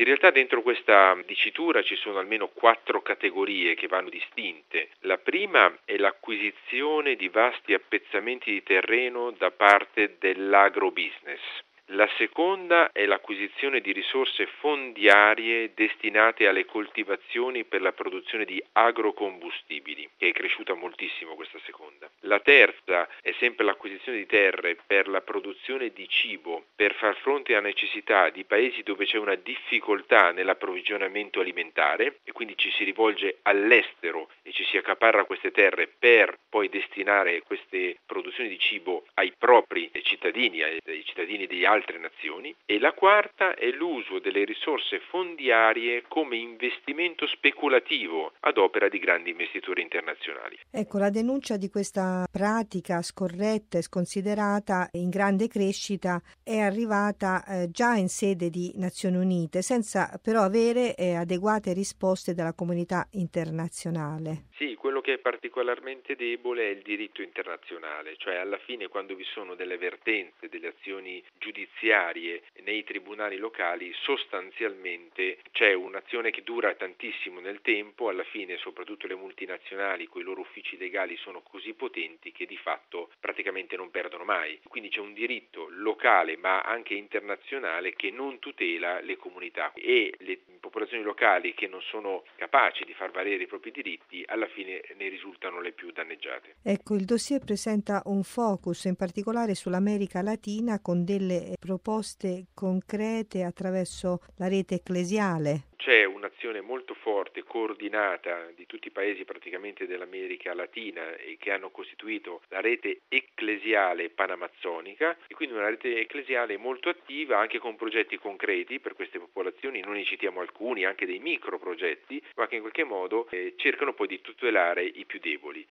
In realtà dentro questa dicitura ci sono almeno 4 categorie che vanno distinte. La prima è l'acquisizione di vasti appezzamenti di terreno da parte dell'agrobusiness. La seconda è l'acquisizione di risorse fondiarie destinate alle coltivazioni per la produzione di agrocombustibili, che è cresciuta moltissimo questa seconda. La terza è sempre l'acquisizione di terre per la produzione di cibo, per far fronte a necessità di paesi dove c'è una difficoltà nell'approvvigionamento alimentare e quindi ci si rivolge all'estero e ci si accaparra queste terre per poi destinare queste produzioni di cibo ai propri cittadini, ai cittadini di altre nazioni. E la quarta è l'uso delle risorse fondiarie come investimento speculativo ad opera di grandi investitori internazionali. Ecco, la denuncia di questa pratica scorretta e sconsiderata in grande crescita è arrivata già in sede di Nazioni Unite, senza però avere adeguate risposte dalla comunità internazionale. Sì, quello che è particolarmente debole è il diritto internazionale, cioè alla fine quando vi sono delle vertenze, delle azioni giudiziarie nei tribunali locali, sostanzialmente c'è un'azione che dura tantissimo nel tempo, alla fine soprattutto le multinazionali con i loro uffici legali sono così potenti che di fatto praticamente non perdono mai. Quindi c'è un diritto locale ma anche internazionale che non tutela le comunità e le popolazioni locali che non sono capaci di far valere i propri diritti alla fine ne risultano le più danneggiate. Ecco, il dossier presenta un focus in particolare sull'America Latina con delle proposte concrete attraverso la rete ecclesiale. C'è un'azione molto forte, coordinata di tutti i paesi praticamente dell'America Latina e che hanno costituito la rete ecclesiale panamazzonica e quindi una rete ecclesiale molto attiva anche con progetti concreti per queste popolazioni, noi ne citiamo alcuni, anche dei micro progetti, ma che in qualche modo cercano poi di tutelare i più deboli.